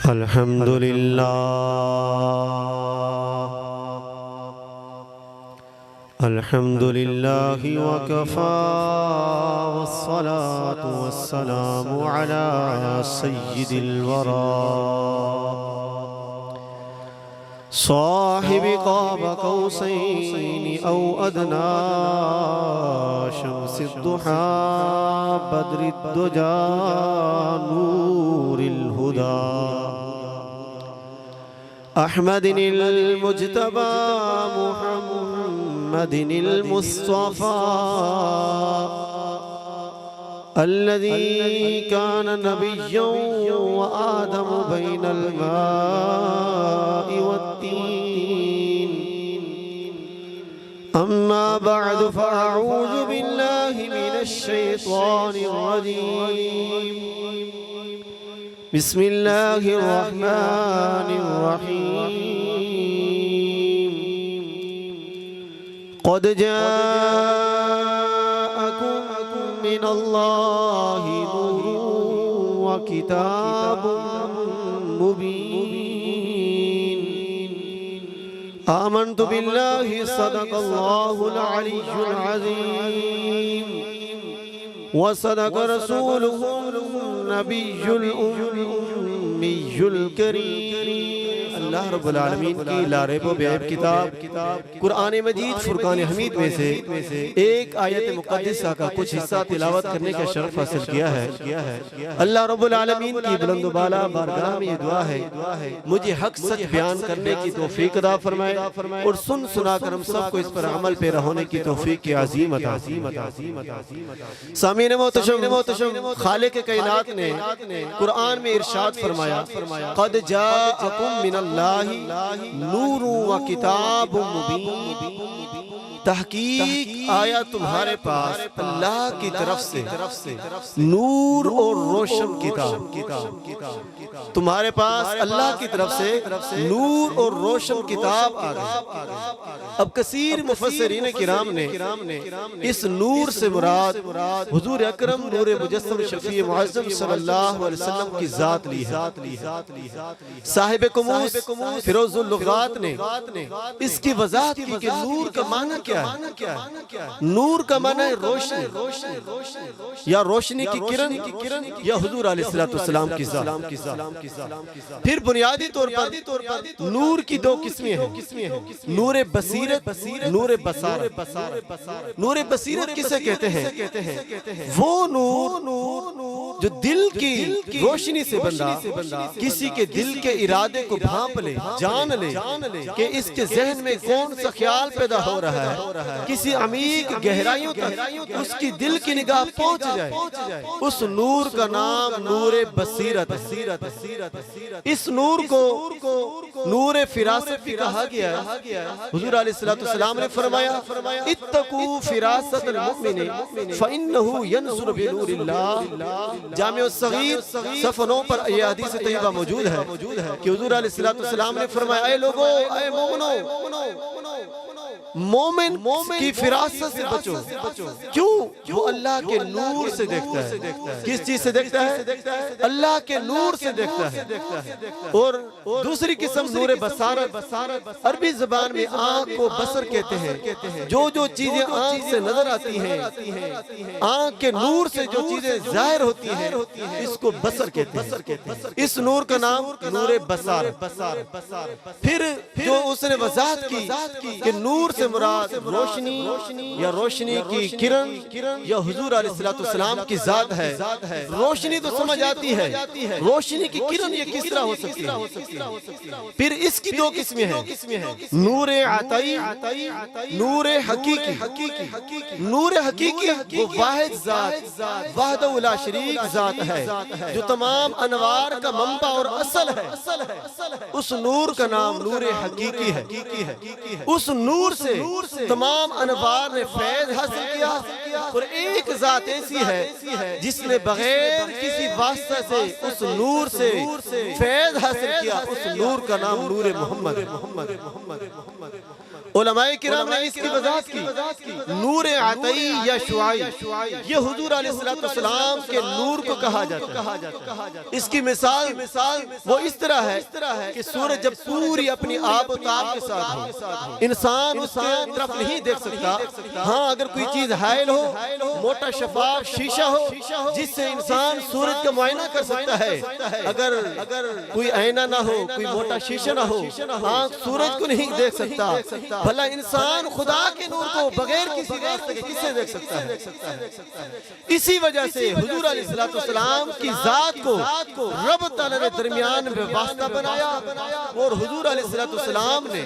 الحمد لله الحمد لله وكفى والصلاة والسلام على سيد الورى صاحب قاب قوسين أو أدنى شمس الضحى بدر الدجى نور الهدى أحمد المجتبى محمد المصطفى الذي كان نبيا وآدم بين الماء والتين أما بعد فأعوذ بالله من الشيطان الرجيم بسم الله الرحمن الرحيم قد جاءكم من الله نور وكتاب مبين آمنت بالله صدق الله العلي العظيم وصدق رسوله النبي الأمي الكريم اللہ رب العالمین کی لا ریب و بے عیب کتاب قرآن مجید فرقان حمید میں سے ایک آیت مقدسہ کا کچھ حصہ تلاوت کرنے کا شرف حاصل کیا ہے۔ اللہ رب العالمین کی بلند و بالا بارگاہ میں یہ دعا ہے مجھے حق سچ بیان کرنے کی توفیق عطا فرمائے اور سن سنا کر ہم سب کو اس پر عمل پیرا ہونے کی توفیق کی عظیم عطا۔ سامعین محتشم خالق کائنات نے قرآن میں ارشاد فرمایا قد جاءکم من اللہ نور و کتاب مبین، تحقیق آیا تمہارے پاس اللہ کی طرف سے نور اور روشن کتاب، تمہارے پاس اللہ کی طرف سے نور اور روشن کتاب آ گئی۔ اب کثیر مفسرین کرام نے اس نور سے مراد حضور اکرم نور مجسم شفیع معظم صلی اللہ علیہ وسلم کی ذات لی ہے۔ صاحب قموس فیروز اللغات نے اس کی وضاحت کی کہ نور کا معنی کیا ہے؟ نور کا معنی ہے روشنی یا روشنی کی کرن یا حضور علیہ السلام کی ذات۔ پھر بنیادی طور پر نور کی دو قسمیں ہیں، نور بصیرت، نور بصارت۔ نور بصیرت کسے کہتے ہیں؟ وہ نور جو دل کی روشنی سے بندہ کسی کے دل کے ارادے کو بھانپ لے، جان لے کہ اس کے ذہن میں کون سا خیال پیدا ہو رہا ہے، کسی عمیق گہرائیوں تک اس کی دل کی نگاہ پہنچ جائے، اس نور کا نام نور بصیرت ہے۔ اس نور کو نور فراست بھی کہا گیا ہے۔ حضور علیہ السلام نے فرمایا اتقوا فراست المؤمن فإنه ينظر بنور اللہ۔ جامع الصغیر صفحہ 9 پر یہ حدیث طیبہ موجود ہے کہ حضور علیہ السلام نے فرمایا اے لوگو، اے مومنو، مومن کی فراست سے بچو۔ کیوں؟ وہ اللہ کے نور سے دیکھتا ہے۔ کس چیز سے دیکھتا ہے؟ اللہ کے نور سے دیکھتا ہے۔ اور دوسری قسم نور بصارت، عربی زبان میں آنکھ کو بصر کہتے ہیں۔ جو چیزیں آنکھ سے نظر آتی ہیں، آنکھ کے نور سے جو چیزیں ظاہر ہوتی ہیں، اس کو بصر کہتے ہیں۔ اس نور کا نام نور بصارت۔ پھر جو اس نے وضاحت کی کہ نور سے مراد روشنی یا روشنی کی کرن یا حضور علیہ السلام کی ذات ہے۔ روشنی تو سمجھ آتی ہے، روشنی کی کرن یہ کس طرح ہو سکتی ہے؟ پھر اس کی دو قسمیں ہیں، نور عطائی، نور حقیقی۔ نور حقیقی وہ واحد ذات، وحدہ لا شریک ذات ہے جو تمام انوار کا منبع اور اصل ہے۔ اس نور کا نام نور حقیقی ہے۔ اس نور سے تمام انوار نے فیض حاصل کیا اور ایک ذات ایسی ہے جس نے بغیر کسی واسطہ سے اس نور سے فیض حاصل کیا، اس نور کا نام نور محمد۔ علماء کرام نے اس کی وضاحت کی نور عطائی یا شعاعی یہ حضور علیہ السلام کے نور کو کہا جاتا ہے۔ اس کی مثال وہ اس طرح ہے کہ سورج جب پوری اپنی آب و تاب کے ساتھ ہو، انسان اس کی طرف نہیں دیکھ سکتا، ہاں اگر کوئی چیز حائل ہو، موٹا شفاف شیشہ ہو جس سے انسان سورج کا معائنہ کر سکتا ہے، اگر کوئی آئینہ نہ ہو، کوئی موٹا شیشہ نہ ہو، آنکھ سورج کو نہیں دیکھ سکتا، بھلا انسان خدا کے نور کو بغیر کسی واسطے کے کسے دیکھ سکتا ہے؟ اسی وجہ سے حضور علیہ السلام کی ذات کو رب تعالیٰ نے درمیان میں واسطہ بنایا، اور حضور علیہ السلام نے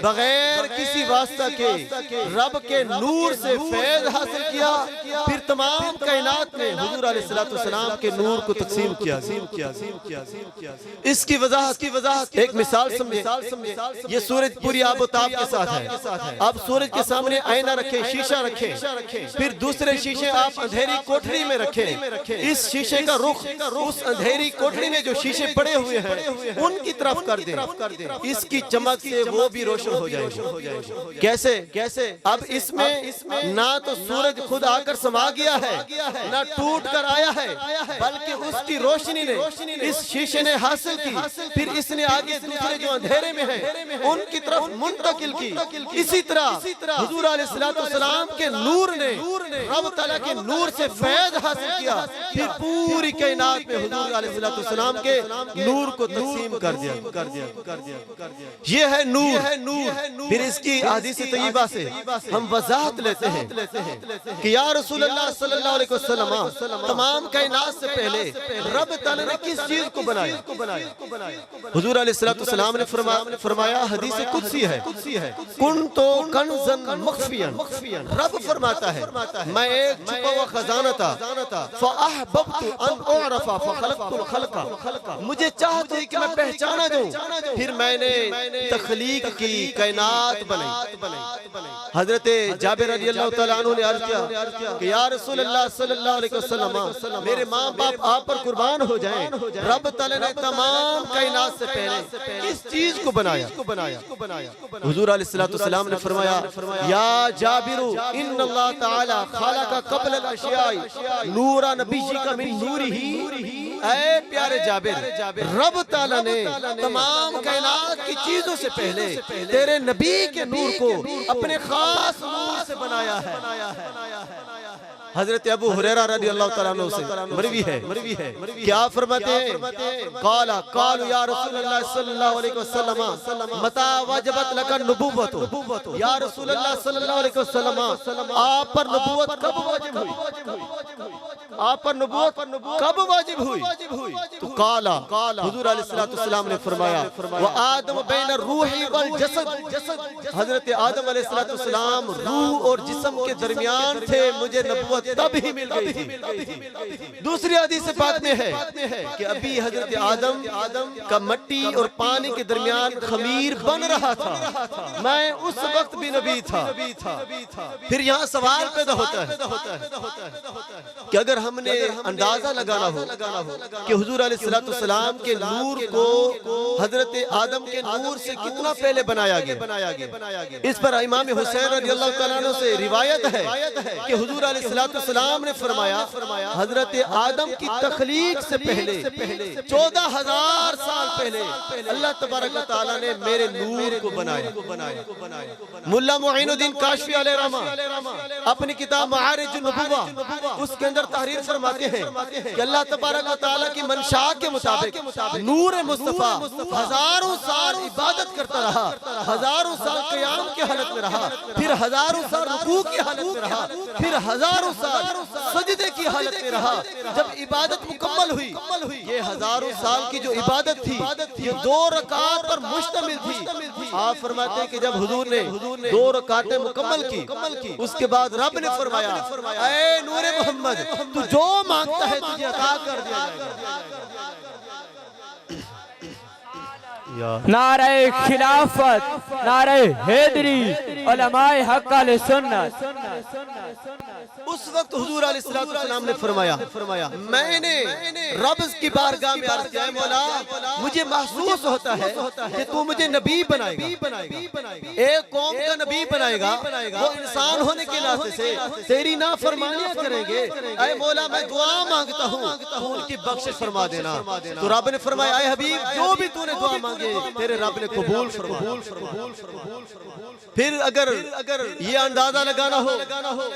بغیر کسی واسطہ کے رب کے نور سے فیض حاصل کیا، پھر تمام کائنات میں حضور علیہ السلام کے نور کو تقسیم کیا۔ اس کی وضاحت ایک مثال سمجھے، یہ سورج پوری آب و تاب کے ساتھ ہے، آپ سورج کے سامنے آئینہ رکھیں، شیشہ رکھیں، پھر دوسرے شیشے آپ اندھیری کوٹھری میں رکھیں، اس شیشے کا رخ اس اندھیری کوٹھری میں جو شیشے پڑے ہوئے ہیں ان کی طرف کر دیں، اس کی چمک سے وہ بھی روشن ہو جائے گا۔ کیسے؟ اب اس میں نہ تو سورج خود آ کر سما گیا ہے، نہ ٹوٹ کر آیا ہے، بلکہ اس کی روشنی نے اس شیشے نے حاصل کی، پھر اس نے آگے دوسرے جو اندھیرے میں ہیں ان کی طرف منتقل کی۔ اسی طرح حضور علیہ السلام کے نور نے رب تعالیٰ کے نور سے فیض حاصل کیا، پھر پوری کائنات میں حضور علیہ السلام کے نور کو تقسیم کر دیا۔ یہ ہے نور۔ پھر اس کی احادیث طیبہ سے ہم وضاحت لیتے ہیں کہ یا رسول اللہ صلی اللہ علیہ وسلم تمام کائنات سے پہلے رب تعالیٰ نے کس چیز کو بنایا؟ حضور علیہ السلام نے فرمایا، حدیث قدسی ہے، کنتو کنزن مخفیاً، رب فرماتا ہے میں ایک چھپا ہوا خزانہ تھا، فاحببت ان اعرف فخلقت الخلق، مجھے چاہتا ہے کہ میں پہچانا جاؤں، پھر میں نے تخلیق کی، کائنات بنائی۔ حضرت جابر رضی اللہ تعالیٰ عنہ نے عرض کیا کہ یا رسول اللہ صلی اللہ علیہ وسلم میرے ماں باپ آپ پر قربان ہو جائیں، رب تعالیٰ نے تمام کائنات سے پہلے کس چیز کو بنایا؟ حضور علیہ السلام نے فرمایا یا جابر ان اللہ تعالی خالق قبل الاشیاء نور نبیک من نورہ، اے پیارے جابر رب تعالیٰ نے تمام کائنات کی چیزوں سے پہلے تیرے نبی کے نور کو اپنے خاص نور سے بنایا ہے۔ حضرت ابو ہریرہ رضی اللہ تعالیٰ عنہ سے مروی ہے، کیا فرماتے ہیں؟ قالوا یا رسول اللہ صلی اللہ علیہ وسلم متى وجبت لك النبوت، یا رسول اللہ صلی اللہ علیہ وسلم آپ پر نبوت کب واجب ہوئی؟ آپ پر نبوت کب واجب ہوئی؟ تو قال حضور علیہ السلام نے فرمایا وآدم بین الروح والجسد، حضرت آدم علیہ السلام روح اور جسم کے درمیان تھے، مجھے نبوت تب ہی مل گئی تھی۔ دوسری حدیث بات میں ہے کہ ابھی حضرت آدم کا مٹی اور پانی کے درمیان خمیر بن رہا تھا، میں اس وقت بھی نبی تھا۔ پھر یہاں سوال پیدا ہوتا ہے کہ اگر ہم نے اندازہ لگانا ہو کہ حضور علیہ السلام کے نور کو حضرت آدم کے نور سے کتنا پہلے بنایا گیا، اس پر امام حسین رضی اللہ تعالیٰ عنہ سے روایت ہے کہ حضور علیہ السلام نے فرمایا حضرت آدم کی تخلیق سے پہلے 14,000 سال پہلے اللہ تبارک و تعالیٰ نے میرے نور کو بنایا۔ ملا معین الدین کاشفی علیہ رحمہ اپنی کتاب معارج النبوہ اس کے اندر تحریر فرماتے ہیں کہ اللہ تبارک و تعالیٰ کی منشاء کے مطابق نور مصطفیٰ ہزاروں سال عبادت کرتا رہا، ہزاروں سال قیام کی حالت میں رہا، پھر ہزاروں سال رکوع کی حالت میں رہا، پھر ہزاروں سال سجدے کی حالت میں رہا۔ جب عبادت مکمل ہوئی، یہ ہزاروں سال کی جو عبادت تھی یہ 2 رکعات پر مشتمل تھی۔ آپ فرماتے ہیں کہ جب حضور نے 2 رکعتیں مکمل کی، اس کے بعد رب نے فرمایا اے نور محمد تو جو مانگتا ہے تجھے عطا کر دیا جائے گا۔ نعرہ خلافت، نعرہ حیدری، علماء حق علیہ سنت۔ اس وقت حضور علیہ السلام نے فرمایا میں نے رب کی بارگاہ میں عرض کیا ہے مولا مجھے محسوس ہوتا ہے کہ تو مجھے نبی بنائے گا، ایک قوم کا نبی بنائے گا، وہ انسان ہونے کے ناطے سے تیری نافرمانیاں کریں گے، اے مولا میں دعا مانگتا ہوں تو ان کی بخشش فرما دینا۔ تو رب نے فرمایا اے حبیب جو بھی تو نے دعا مانگے تیرے رب نے قبول فرمایا۔ پھر اگر یہ اندازہ لگانا ہو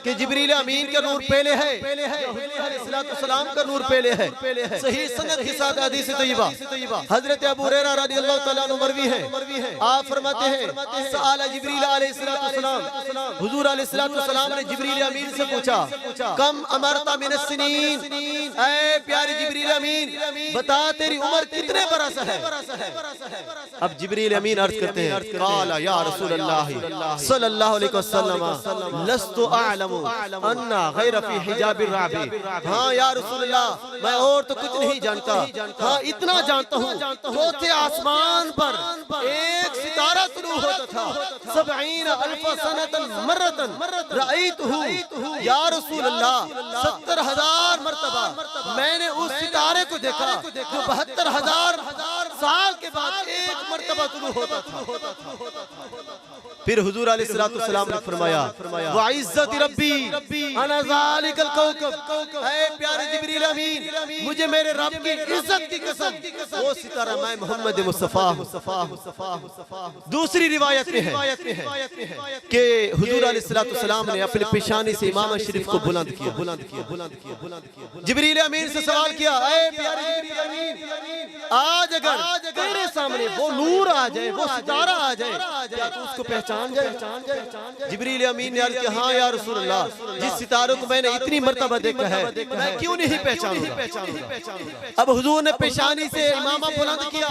کہ جبریل امین کا نور پہلے ہے حضور علیہ السلام کا نور پہلے ہے، صحیح سند کے ساتھ حدیث طیبہ حضرت ابو ہریرہ رضی اللہ تعالیٰ عنہ مروی ہے، آپ فرماتے ہیں سأل جبریل علیہ السلام، حضور علیہ السلام نے جبریل امین سے پوچھا کم امرت من السنین، اے پیارے جبریل امین بتا تیری عمر کتنے برس ہے؟ اب جبریل امین عرض کرتے ہیں قال یا رسول اللہ صلی اللہ علیہ وسلم لست اعلم ان غیر فی حجاب الرعب، ہاں یا رسول اللہ میں اور تو کچھ نہیں جانتا، ہاں اتنا جانتا ہوں چوتھے آسمان پر ایک ستارہ طلوع ہوتا تھا 70,000 سنة مرتن رأیتہ، یا رسول اللہ 70,000 مرتبہ میں نے اس ستارے کو دیکھا جو 72,000 سال کے بعد ایک مرتبہ طلوع ہوتا تھا۔ پھر حضور علیہ السلام نے فرمایا وعزت ربی انا ذالک الکوکب، اے پیارے جبریل امین مجھے میرے رب کی عزت کی قسم وہ ستارہ میں محمد مصطفیٰ۔ دوسری روایت میں ہے کہ حضور علیہ السلام نے اپنے پیشانی سے امام شریف کو بلند کیا، جبریل امین سے سوال کیا اے پیارے جبریل امین آج اگر تیرے سامنے وہ نور آ جائے، وہ ستارہ آ جائے، کیا تو اس کو پہچان جائے؟ جبریل امین نے عرض کیا ہاں یا رسول اللہ جس ستاروں کو میں نے اتنی مرتبہ دیکھا ہے میں کیوں نہیں پہچانوں گا؟ اب حضور نے پیشانی سے امامہ بلند کیا،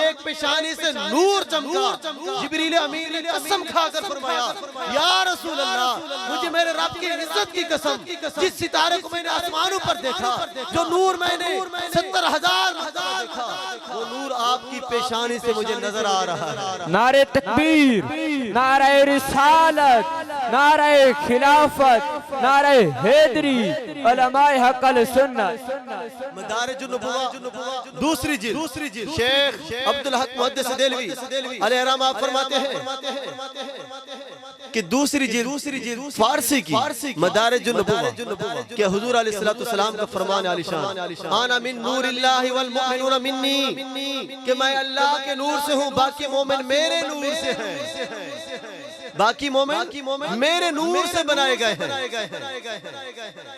ایک پیشانی سے نور چمکا، جبریل امین نے قسم کھا کر فرمایا یا رسول اللہ مجھے میرے رب کی عزت کی قسم جس ستارے کو میں نے آسمانوں پر دیکھا، جو نور میں نے 70,000 دیکھا، وہ نور آپ کی پیشانی سے مجھے نظر آ رہا ہے۔ نعرہ تکبیر، نعرہ رسالت، نعرہ خلافت، نعرہ حیدری، علماء حق السنت۔ مدارج النبوہ دوسری جلد شیخ عبدالحق محدث دہلوی علیہ الرحمہ آپ فرماتے ہیں کہ دوسری جلد فارسی کی مدارج النبوہ کہ حضور علیہ السلام کا فرمان عالی شان انا من نور اللہ والمؤمنون منی، کہ میں اللہ کے نور سے ہوں باقی مومن میرے نور سے ہیں، باقی مومن میرے نور سے بنائے گئے ہیں۔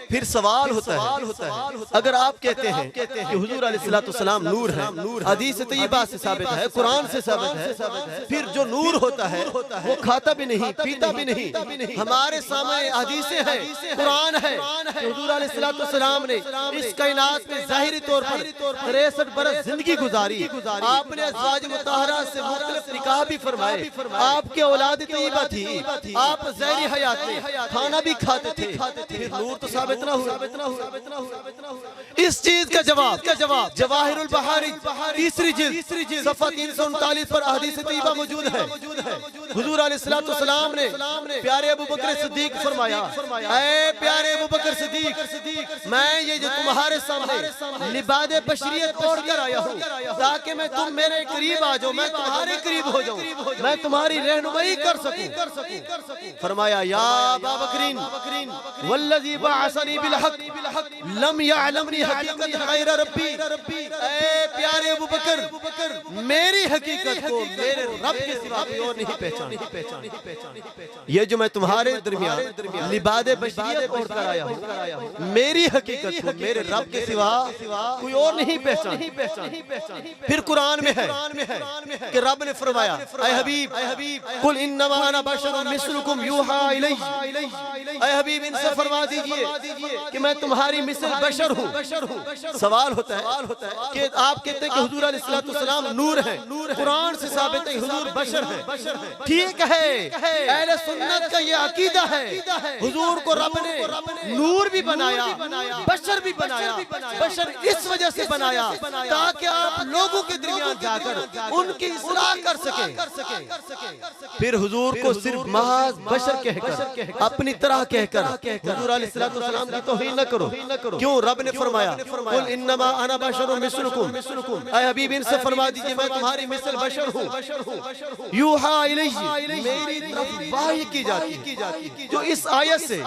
پھر سوال ہوتا ہے اگر آپ کہتے ہیں کہ حضور علیہ السلام نور ہے، حدیث طیبہ سے ثابت ہے، قرآن سے ثابت ہے، پھر جو نور ہوتا ہے وہ کھاتا بھی نہیں پیتا بھی نہیں، ہمارے سامنے حدیثیں ہیں، قرآن ہے کہ حضور علیہ السلام نے اس کائنات میں ظاہری طور پر 63 برس زندگی گزاری، آپ نے ازواج مطہرات سے مختلف نکاح بھی فرمائے، آپ کے اولاد طیبہ تھی، آپ زہری حیات میں کھانا بھی کھاتے تھے، پھر نور تو ثابت نہ ہوا۔ اس چیز کا جواب جواہر البحاری تیسری جلد صفحہ 339 پر حدیث طیبہ موجود ہے۔ حضور علیہ السلام نے پیارے ابو بکر صدیق فرمایا اے پیارے ابو بکر صدیق میں یہ جو تمہارے سامنے لباد بشریت اوڑھ کر آیا ہوں تاکہ میں تم میرے قریب آ جاؤ، میں تمہارے قریب ہو جاؤں، میں تمہاری رہنمائی کر سکوں۔ فرمایا یا ابا بکرین والذی بعثنی بالحق لم یعلمنی حقیقت غیر ربی، اے پیارے ابو بکر میری حقیقت کو میرے رب کے سوا کوئی اور نہیں پہچانا۔ یہ جو میں تمہارے درمیان لباد بشریت اوڑھ کر آیا ہوں میری حقیقت کو میرے رب کے سوا کوئی اور نہیں پہچانا۔ پھر قرآن میں ہے کہ رب نے فرمایا اے حبیب قل انما انا بشر مثلکم یوحا الی، اے حبیب ان سے فرما دیجئے کہ میں تمہاری مثل بشر ہوں۔ سوال ہوتا ہے کہ آپ کہتے ہیں کہ حضور علیہ السلام نور ہے، قرآن سے ثابت ہے حضور بشر ہے، ٹھیک ہے اہل سنت کا یہ عقیدہ ہے حضور کو رب نے نور بھی بنایا بشر بھی بنایا، بشر اس وجہ سے بنایا تاکہ آپ لوگوں کے درمیان جا کر ان کی اصلاح کر سکیں۔ پھر حضور کو صرف محض بشر کہہ کر اپنی طرح کہہ کر حضور علیہ السلام کی توہین نہ کرو. کیوں؟ رب نے فرمایا قل انما انا بشر مثلکم، اے حبیب ان سے فرما دیجئے میں تمہاری مثل بشر ہوں. یوحا الیہ، میری طرف وحی کی جاتی ہے. جو اس آیت سے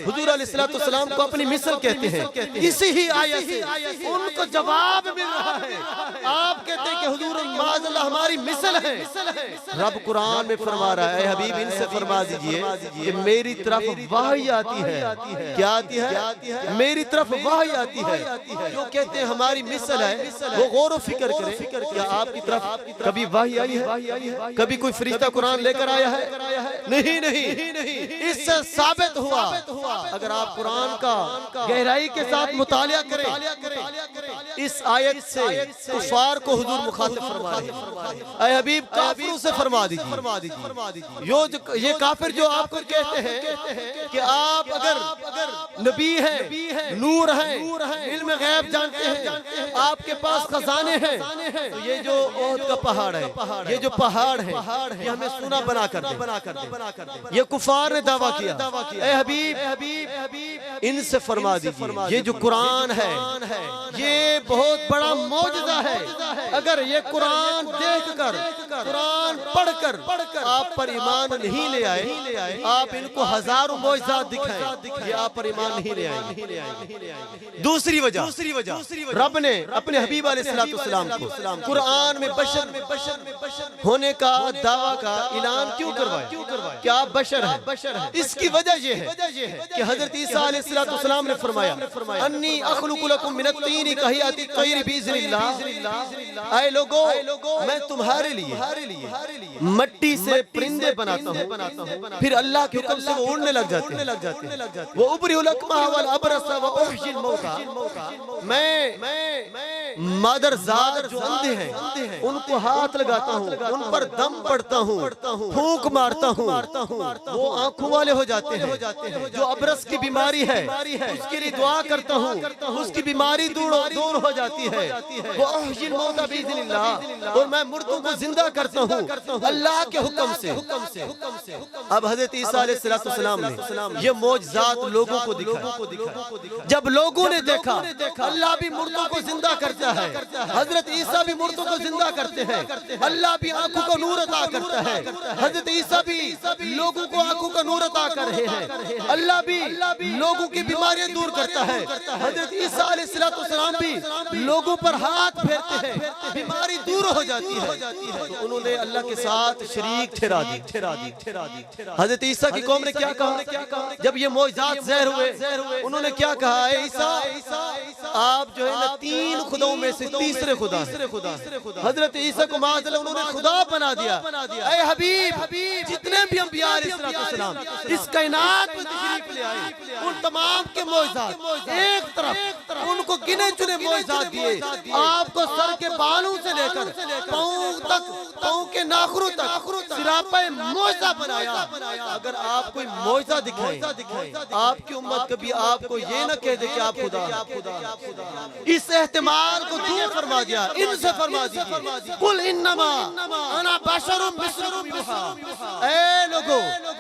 حضور علیہ السلام کو اپنی مثل کہتے ہیں، اسی ہی آیت سے ان کو جواب مل رہا ہے. آپ کہتے ہیں کہ حضور معاذ اللہ ہماری مثل ہے. رب قرآن میں فرما رہا ہے اے حبیب ان سے فرما دیجئے کہ میری طرف وحی آتی ہے. کیا آتی ہے؟ میری طرف وحی آتی ہے. جو کہتے ہیں ہماری مثل ہے وہ غور و فکر کریں. کیا آپ کی طرف کبھی وحی آئی ہے؟ کبھی کوئی فرشتہ قرآن لے کر آیا ہے؟ نہیں. اس سے ثابت ہوا اگر آپ قرآن کا گہرائی کے ساتھ مطالعہ کریں، اس آیت سے کفار کو حضور مخاطب فرما رہے ہیں. اے حبیب کافروں سے فرما دیجیے. یہ کافر جو آپ کو کہتے ہیں کہ آپ اگر نبی ہیں، نور ہیں، علم غیب جانتے ہیں، آپ کے پاس خزانے ہیں، تو یہ جو احد کا پہاڑ ہے، یہ جو پہاڑ ہے یہ ہمیں سونا بنا کر دے. یہ کفار نے دعویٰ کیا. اے حبیب ان سے فرما دیجیے یہ جو قرآن ہے یہ بہت بڑا معجزہ ہے. اگر یہ قرآن دیکھ کر، قرآن پڑھ کر آپ پر ایمان نہیں لے آئے، آپ ان کو ہزاروں معجزات دکھائیں، یہ آپ پر ایمان نہیں لے آئے. دوسری وجہ رب نے اپنے حبیب علیہ السلام کو قرآن میں بشر ہونے کا دعویٰ کا اعلان کیوں کروایا کہ آپ بشر ہیں؟ اس کی وجہ یہ ہے کہ حضرت عیسیٰ علیہ السلام نے فرمایا انی اخلق لکم من الطین کہیئۃ الطیر باذن اللہ. اے لوگو میں تمہارے لیے مٹی سے پرندے بناتا ہوں، پھر اللہ کے حکم سے وہ اڑنے لگ جاتے ہیں. وہ ابری الاکمہ والابرص واحیی الموتى، میں مادر زاد جو اندھے ہیں ان کو ہاتھ لگاتا ہوں، ان پر دم پڑتا ہوں، پھونک مارتا ہوں، وہ آنکھوں والے ہو جاتے ہیں. جو ابرص کی بیماری ہے اس کے لیے دعا کرتا ہوں، اس کی بیماری دور ہو جاتی ہے. وہ احیی الموتى باذن اللہ، اور میں مردوں کو زندہ کرتا ہوں اللہ کے حکم سے. اب حضرت عیسیٰ علیہ السلام نے یہ معجزات لوگوں کو دکھایا. جب لوگوں نے دیکھا اللہ بھی مردوں کو زندہ کرتا ہے، حضرت عیسیٰ بھی مردوں کو زندہ کرتے ہیں، اللہ بھی آنکھوں کو نور عطا کرتا ہے، حضرت عیسیٰ بھی لوگوں کو آنکھوں کا نور عطا کر رہے ہیں، اللہ بھی لوگوں کی بیماریاں دور کرتا ہے، حضرت عیسیٰ علیہ السلام بھی لوگوں پر ہاتھ پھیرتے ہیں، بیماری دور ہو جاتی ہے. تو انہوں نے اللہ کے ساتھ شریک ٹھہرا دی. حضرت عیسیٰ کی قوم نے کیا کہا جب یہ معجزات ظاہر ہوئے؟ انہوں نے کیا کہا اے عیسیٰ آپ جو ہے نا تین خداؤں میں سے تیسرے خدا ہیں. حضرت عیسیٰ کو معاذ اللہ انہوں نے خدا بنا دیا. اے حبیب جتنے بھی انبیاء علیہ السلام اس کائنات میں تشریف لے آئے، ان تمام کے معجزات ایک طرف ان کو گنے چنے معجزات دیے. آپ کو سر کے بالوں سے لے کر پاؤں تک، پاؤں کے ناخنوں تک سراپا معجزہ بنایا. اگر آپ کوئی معجزہ دکھائیں آپ کی امت کبھی آپ کو یہ نہ کہہ دے کہ آپ خدا. اس احتمال کو دور فرما دیا. ان سے فرما دیجئے قل انما انا بشر مثلکم یوحی، اے لوگو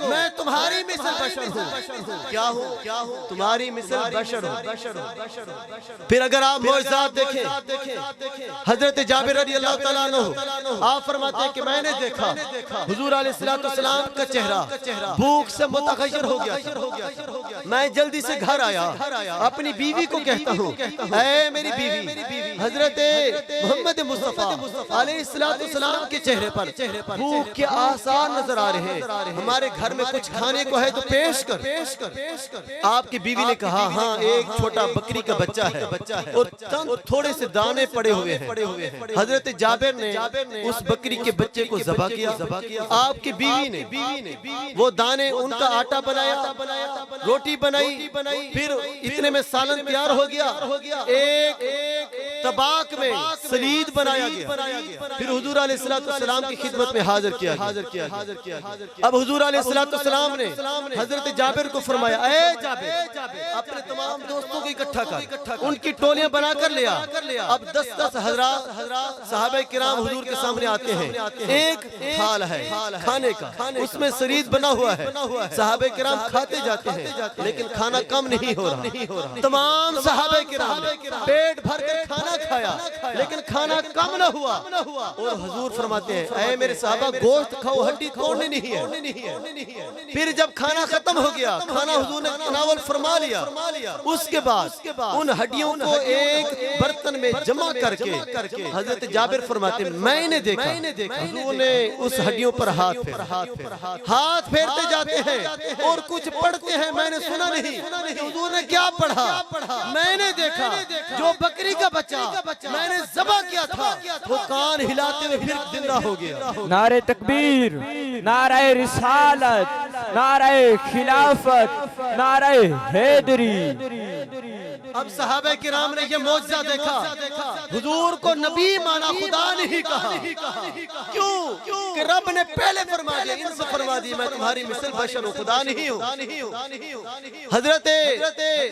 میں تمہاری مثل بشر ہوں. کیا ہوں؟ تمہاری مثل بشر ہوں. پھر اگر آپ معجزات دیکھیں حضرت جابر رضی اللہ تعالیٰ عنہ آپ فرماتے ہیں کہ میں نے دیکھا حضور علیہ السلام کا چہرہ بھوک سے متغیر ہو گیا. میں جلدی سے گھر آیا، اپنی بیوی کو کہتا ہوں اے میری بیوی، حضرت محمد مصطفیٰ علیہ السلام کے چہرے پر بھوک کے آثار نظر آ رہے ہیں، ہمارے گھر میں کچھ کھانے کو ہے تو پیش کر. آپ کی بیوی نے کہا ہاں ایک چھوٹا بکری کا بچہ ہے اور تھوڑے سے دانے پڑے ہوئے ہیں. حضرت جابر نے اس بکری کے بچے کو ذبح کیا. آپ کی بیوی نے وہ دانے ان کا آٹا بنایا، روٹی بنائی، پھر اتنے میں سالن تیار ہو گیا. ایک طباق میں سلید بنایا گیا، پھر حضور علیہ السلام کی خدمت میں حاضر کیا گیا۔ اب حضور علیہ السلام نے حضرت جابر کو فرمایا، اے جابر اپنے تمام دوستوں کو اکٹھا کر، ان کی ٹولیاں بنا کر لیا۔ اب 10 حضرات صحابہ کرام حضور کے سامنے آتے ہیں، ایک تھال ہے کھانے کا، اس میں سرید بنا ہوا ہے، صحابہ کرام کھاتے جاتے ہیں لیکن کھانا کم نہیں ہو رہا۔ تمام صحابہ کرام پیٹ بھر کر کھانا کھایا لیکن کھانا کم نہ ہوا، اور حضور فرماتے ہیں، اے میرے صحابہ گوشت کھاؤ، ہڈی توڑنی نہیں ہے۔ پھر جب کھانا ختم ہو گیا، کھانا حضور نے تناول فرما لیا، اس کے بعد ان ہڈیوں کو ایک برتن میں جمع کر کے حضرت جابر فرماتے ہیں، میں نے دیکھا حضور نے اس ہڈیوں پر ہاتھ پھیرتے جاتے ہیں اور کچھ پڑھتے ہیں، میں نے سنا نہیں حضور نے کیا پڑھا۔ میں نے دیکھا جو بکری کا بچہ میں نے ذبح کیا تھا وہ کان ہلاتے ہوئے پھر زندہ ہو گیا۔ نعرہ تکبیر، نعرہ رسالت، نعرہ خلافت، نعرہ حیدری۔ اب صحابہ کرام نے یہ معجزہ دیکھا، حضور کو نبی مانا، خدا نہیں کہا۔ کیوں کہ رب نے پہلے فرما دیا، ان سے فرما دیا میں تمہاری مثل بشر ہوں، خدا نہیں ہوں۔ حضرت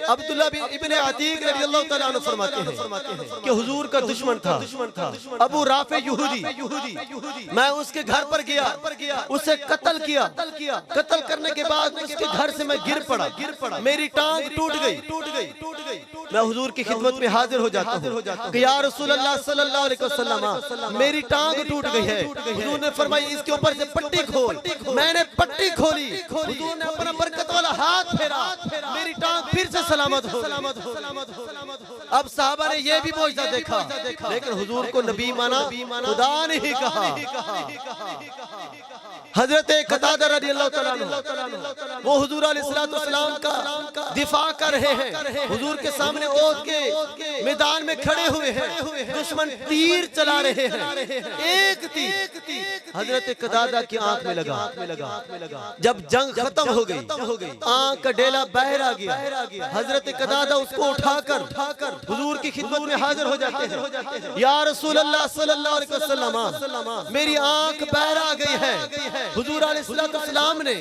عبداللہ ابن عتیق رضی اللہ تعالیٰ عنہ فرماتے ہیں کہ حضور کا دشمن تھا ابو رافع یہودی، میں اس کے گھر پر گیا، اسے قتل کیا، قتل کرنے کے بعد اس کے گھر سے میں گر پڑا، میری ٹانگ ٹوٹ گئی۔ میں حضور کی خدمت میں حاضر ہو جاتا ہوں کہ یا رسول اللہ صلی اللہ علیہ وسلم میری ٹانگ ٹوٹ گئی ہے۔ حضور نے فرمایا اس کے اوپر سے پٹی کھول، میں نے پٹی کھولی، حضور نے اپنا برکت والا ہاتھ پھیرا، میری ٹانگ پھر سے سلامت ہو۔ اب صحابہ نے یہ بھی معجزہ دیکھا لیکن حضور کو نبی مانا، خدا نہیں کہا۔ حضرت قتادہ رضی اللہ تعالیٰ عنہ وہ حضور علیہ السلام کا دفاع کر رہے ہیں، حضور کے سامنے احد کے میدان میں کھڑے ہوئے ہیں، دشمن تیر چلا رہے ہیں، ایک تیر حضرت قتادہ کی آنکھ میں لگا۔ جب جنگ ختم ہو گئی، آنکھ کا ڈیلا باہر آ گیا، حضرت قتادہ اس کو اٹھا کر حضور کی خدمت میں حاضر ہو جاتے ہیں، یا رسول اللہ صلی اللہ علیہ وسلم میری آنکھ باہر آ گئی ہے۔ حضور علیہ السلام نے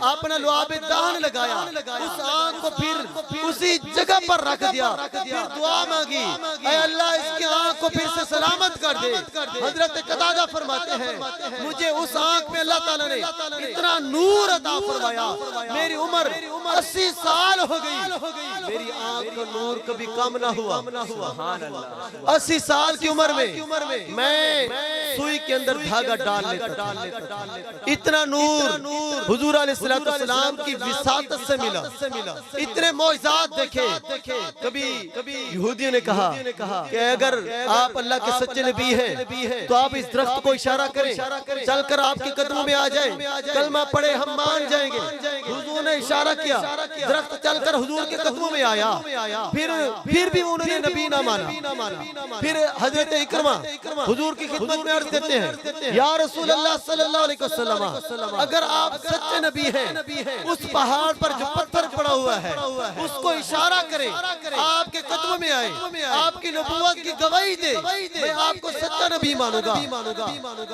اپنا لعاب دہن لگایا، اس آنکھ کو پھر اسی جگہ پر رکھ دیا، پھر دعا مانگی، اے اللہ اس کی آنکھ کو پھر سے سلامت کر دے۔ حضرت قتادہ فرماتے ہیں مجھے اس آنکھ میں اللہ تعالیٰ نے اتنا نور عطا فرمایا، میری عمر 80 سال ہو گئی، میری آنکھ کا نور کبھی کم نہ ہوا۔ 80 سال کی عمر میں سوئی کے اندر دھاگا ڈال لیتا، اتنا نور حضور علیہ السلام کی وساطت سے ملا، اتنے معجزات دیکھے۔ کبھی یہودیوں نے کہا کہ اگر آپ اللہ کے سچے نبی ہیں تو آپ اس درخت کو اشارہ کریں، چل کر آپ کے قدموں میں آ جائیں، کلمہ پڑھے ہم مان جائیں گے۔ حضور نے اشارہ کیا، درخت چل کر حضور کے قدموں میں آیا، پھر بھی انہوں نے نبی نہ مانا۔ پھر حضرت اکرمہ حضور کی خدمت میں عرض دیتے ہیں، یا رسول اللہ صلی اللہ علیہ وسلم اگر آپ سچے نبی ہیں، اس پہاڑ پر جو پتھر پڑا ہوا ہے اس کو اشارہ کریں، آپ کے قدموں میں آئے، آپ کی نبوت کی گواہی دے، میں آپ کو سچا نبی مانوں گا۔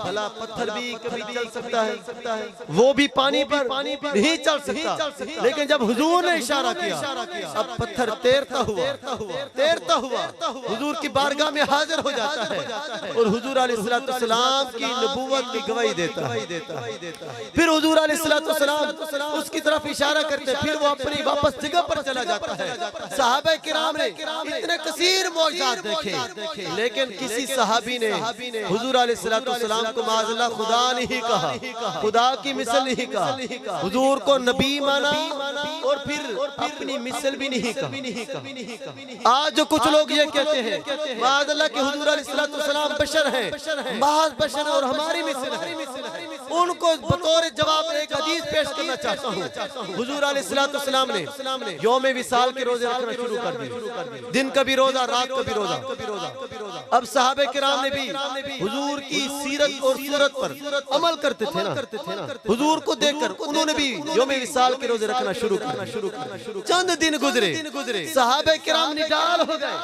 بھلا پتھر بھی کبھی چل سکتا ہے، وہ بھی پانی پر نہیں چل سکتا، لیکن جب حضور نے اشارہ کیا اب پتھر تیرتا ہوا حضور کی بارگاہ میں حاضر ہو جاتا ہے اور حضور علیہ السلام کی نبوت کی گواہی دیتا ہے۔ پھر حضور علیہ السلام اس کی طرف اشارہ کرتے ہیں، پھر وہ اپنی واپس جگہ پر چلا جاتا ہے۔ صحابہ کرام نے اتنے کثیر معجزات دیکھے لیکن کسی صحابی نے حضور علیہ السلام کو معاذ اللہ خدا نہیں کہا، خدا کی مثل نہیں کہا، حضور کو نبی مانا اور پھر اپنی مثل بھی نہیں کہا۔ آج جو کچھ لوگ یہ کہتے ہیں معاذ اللہ کہ حضور علیہ السلام بشر ہیں، محض بشر اور ہماری مثل ہے، ان کو بطور جواب ایک حدیث پیش کرنا چاہتا ہوں۔ حضور علیہ السلام نے یوم وصال کے روزے رکھنا شروع کر دیے، دن کا بھی روزہ، رات کا بھی روزہ۔ اب صحابہ کرام نے بھی حضور کی سیرت اور صورت پر عمل کرتے تھے نا، حضور کو دیکھ کر انہوں نے بھی یوم وصال کے روزے رکھنا شروع کر۔ چند دن گزرے، صحابہ کرام نڈال ہو گئے،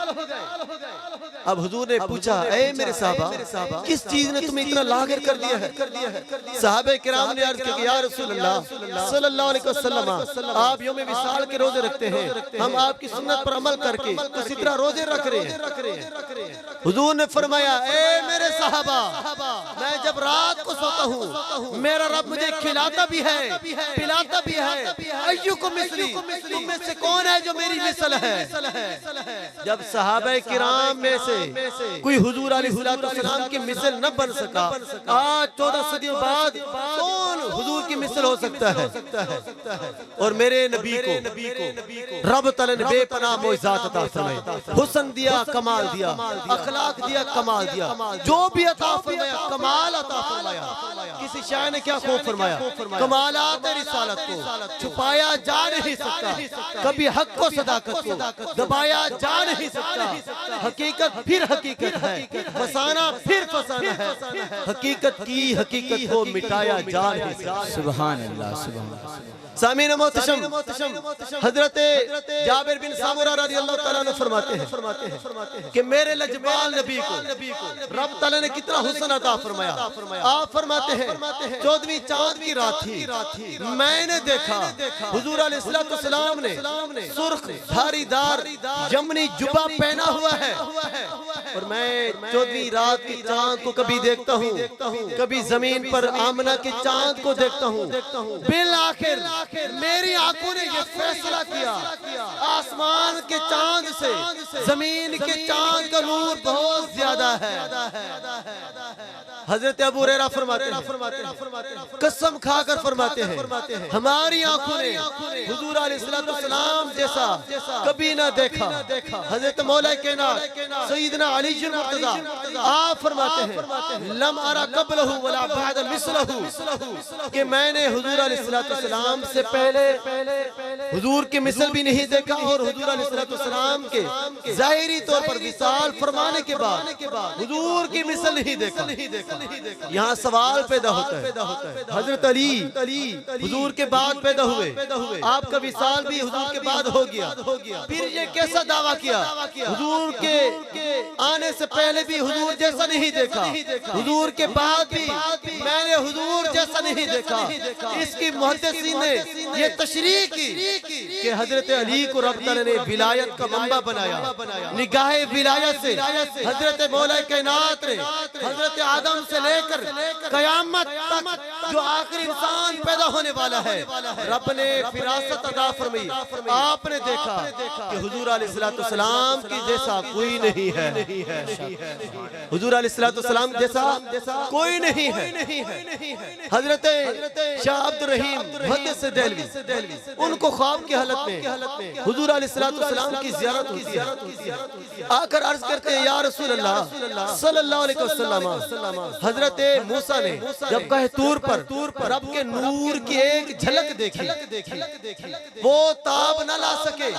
اب حضور نے پوچھا اے میرے صحابہ کس چیز نے تمہیں اتنا لاغر کر دیا ہے؟ صحابہ کرام نے عرض کیا کہ یا رسول اللہ صلی اللہ علیہ وسلم آپ یوم وصال کے روزے رکھتے ہیں، ہم آپ کی سنت پر عمل کر کے اسی طرح روزے رکھ رہے ہیں۔ حضور نے فرمایا اے میرے صحابہ میں جب رات کو سوتا ہوں میرا رب مجھے کھلاتا بھی ہے پلاتا بھی ہے، ایوکم مثلی تم میں سے کون ہے جو میری مثل ہے؟ جب صحابہ کرام میں سے کوئی حضور علیہ السلام کی مثل نہ بن سکا، آج 14 صدیوں بعد کون حضور کی مثل ہو سکتا ہے؟ اور میرے نبی کو رب تعالی نے بے پناہ معجزات عطا فرمائے، حسن دیا کمال دیا، اخلاق دیا کمال دیا، جو بھی عطا فرمایا کمال عطا فرمایا۔ کسی شاعر نے کیا خوب فرمایا؟ کمالات رسالت کو چھپایا جا نہیں سکتا، کبھی حق کو صداقت کو دبایا جا نہیں سکتا، حقیقت پھر حقیقت ہے، فسانہ پھر فسانہ ہے، حقیقت کی حقیقت کو مٹایا جا نہیں سکتا۔ سبحان اللہ سبحان اللہ۔ سامعین محتشم، حضرت جابر بن سامورہ رضی اللہ تعالیٰ عنہ فرماتے ہیں کہ میرے لجپال نبی کو رب تعالیٰ نے کتنا حسن عطا فرمایا۔ آپ فرماتے ہیں 14ویں چاند کی رات تھی، میں نے دیکھا حضور علیہ السلام نے سرخ دھاری دار یمنی جبہ پہنا ہوا ہے، اور میں 14ویں رات کی چاند کو کبھی دیکھتا ہوں، کبھی زمین پر آمنہ کے چاند کو دیکھتا ہوں، بالآخر میری آنکھوں نے یہ فیصلہ کیا آسمان کے چاند سے زمین کے چاند کا نور بہت زیادہ ہے۔ حضرت ابو ہریرہ فرماتے ہیں، قسم کھا کر فرماتے ہیں ہماری آنکھوں نے حضور علیہ السلام جیسا کبھی نہ دیکھا۔ حضرت مولا کائنات سیدنا علی المرتضی آپ فرماتے ہیں لم ارى قبلہ ولا بعد مثلہ، کہ میں نے حضور علیہ السلام سے پہلے حضور کی مثل بھی نہیں دیکھا، اور حضور علیہ السلام کے ظاہری طور پر وصال فرمانے کے بعد حضور کی مثل نہیں دیکھا۔ یہاں سوال پیدا ہوتا ہے، حضرت علی حضور کے بعد پیدا ہوئے، آپ کا وصال بھی حضور کے بعد ہو گیا، پھر یہ کیسا دعویٰ کیا حضور کے آنے سے پہلے بھی حضور جیسا نہیں دیکھا، حضور کے بعد بھی میں نے حضور جیسا نہیں دیکھا۔ اس کی محدثین نے یہ تشریح کی کہ حضرت علی کو رب تعالی نے ولایت کا منبع بنایا، نگاہ ولایت سے حضرت مولا کائنات نے حضرت آدم سے لے کر قیامت تک جو آخری انسان پیدا ہونے والا ہے رب نے فراست عطا فرمائی۔ آپ نے دیکھا کہ حضور علیہ السلام کی جیسا کوئی نہیں ہے، حضور علیہ السلام جیسا کوئی نہیں ہے۔ حضرت شاہ عبد الرحیم محدث دہلوی ان کو خواب کی حالت میں حضور علیہ السلام کی زیارت ہوتی ہے، آ کر عرض کرتے ہیں یا رسول اللہ صلی اللہ علیہ وسلم حضرت موسیٰ نے جب گاہ طور پر رب کے نور کی ایک جھلک دیکھی وہ تاب نہ لا سکے،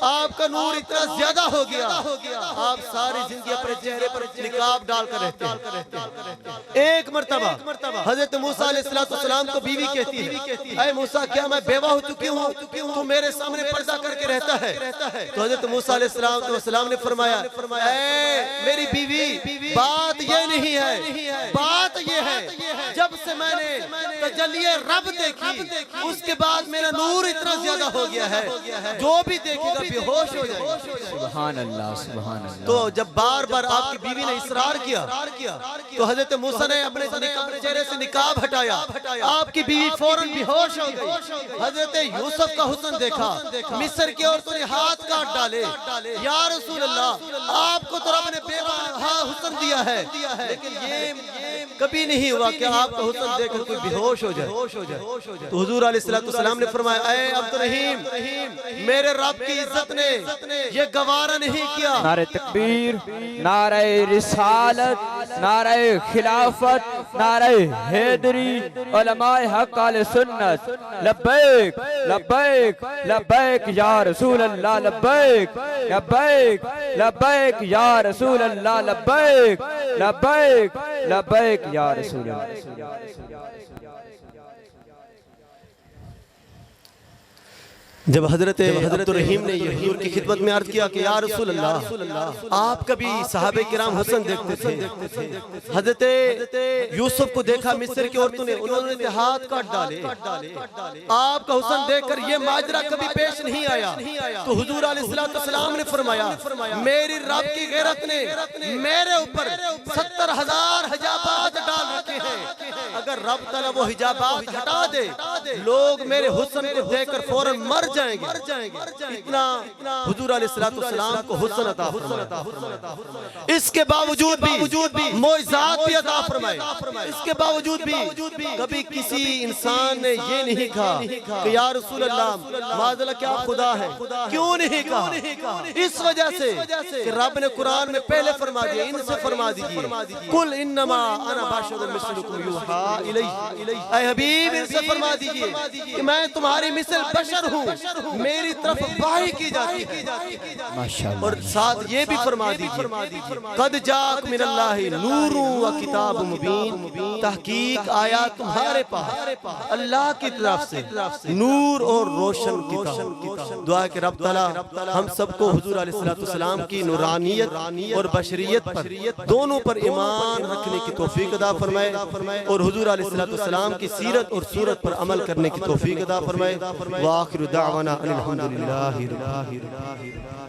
آپ کا نور اتنا زیادہ ہو گیا آپ ساری زندگی اپنے چہرے پر نقاب ڈال کر رہتے ہیں۔ ایک مرتبہ حضرت موسیٰ علیہ السلام کو بیوی کہتی ہے اے موسیٰ کیا میں بیوہ ہو چکی ہوں تو میرے سامنے پردہ کر کے رہتا ہے؟ تو حضرت موسیٰ علیہ السلام نے فرمایا اے میری بیوی بات یہ نہیں ہے، بات یہ ہے جب سے میں نے تجلی رب دیکھی اس کے بعد میرا نور اتنا زیادہ ہو گیا ہے جو بھی دیکھے گا بے ہوش ہو جائے۔ سبحان اللہ سبحان اللہ۔ تو جب بار بار آپ کی بیوی نے اصرار کیا تو حضرت موسیٰ نے اپنے چہرے سے نقاب ہٹایا، آپ کی بیوی فوراً بے ہوش ہو گئی۔ حضرت یوسف کا حسن دیکھا، مصر کی عورتوں نے ہاتھ کاٹ ڈالے، یا رسول اللہ آپ کو تو رب نے بے بہا حسن دیا ہے، لیکن یہ کبھی نہیں ہوا کہ آپ کا حسن دیکھ کر کوئی بے ہوش ہو جائے۔ تو حضور علیہ السلام نے فرمایا اے عبد الرحیم میرے رب کی عزت نے یہ گوارا نہیں کیا۔ نعرہ تکبیر، نعرہ رسالت، نعرہ خلافت، نعرہ حیدری، علماء حق اہل سنت لبیک لبیک لبیک یا رسول اللہ، لبیک لبیک لبیک یا رسول اللہ، لبیک لبیک لبیک یا رسول اللہ۔ جب حضرت عبدالرحیم نے یہ حضور کی خدمت میں عرض کیا کہ یا رسول اللہ آپ کبھی صحابہ کرام حسن دیکھتے تھے، حضرت یوسف کو دیکھا مصر کی عورتوں نے، انہوں نے ہاتھ کاٹ ڈالے، آپ کا حسن دیکھ کر یہ ماجرا کبھی پیش نہیں آیا، تو حضور علیہ السلام نے فرمایا میری رب کی غیرت نے میرے اوپر 70,000 حجابات ڈال رکھے ہیں، اگر رب تعالیٰ وہ حجابات ہٹا دے لوگ میرے حسن کو دیکھ کر فوراً مر جائیں گے، اتنا حضور علیہ السلام کو حسن عطا فرمائے، اس کے باوجود بھی معجزات بھی عطا فرمائے، اس کے باوجود بھی کبھی کسی انسان نے یہ نہیں کہا کہ یا رسول اللہ معاذاللہ کیا خدا ہے، کیوں نہیں کہا؟ اس وجہ سے کہ رب نے قرآن میں پہلے فرما دیا، ان سے فرما دیجئے قل انما انا بشر مثلکم یوحی الی، اے حبیب ان سے فرما دیجئے کہ میں تمہاری مثل بشر ہوں، میری طرف وحی کی جاتی ہے، اور ساتھ یہ بھی فرما دیجئے قد جاءک من اللہ نور و کتاب مبین، تحقیق آیا تمہارے پاس اللہ کی طرف سے نور اور روشن کتاب۔ دعا کہ رب تعالیٰ ہم سب کو حضور علیہ السلام کی نورانیت اور بشریت پر دونوں پر ایمان رکھنے کی توفیق عطا فرمائے، اور حضور علیہ السلام کی سیرت اور صورت پر عمل کرنے کی توفیق عطا فرمائے۔ وآخر دعوانا ان الحمدللہ رب العالمین۔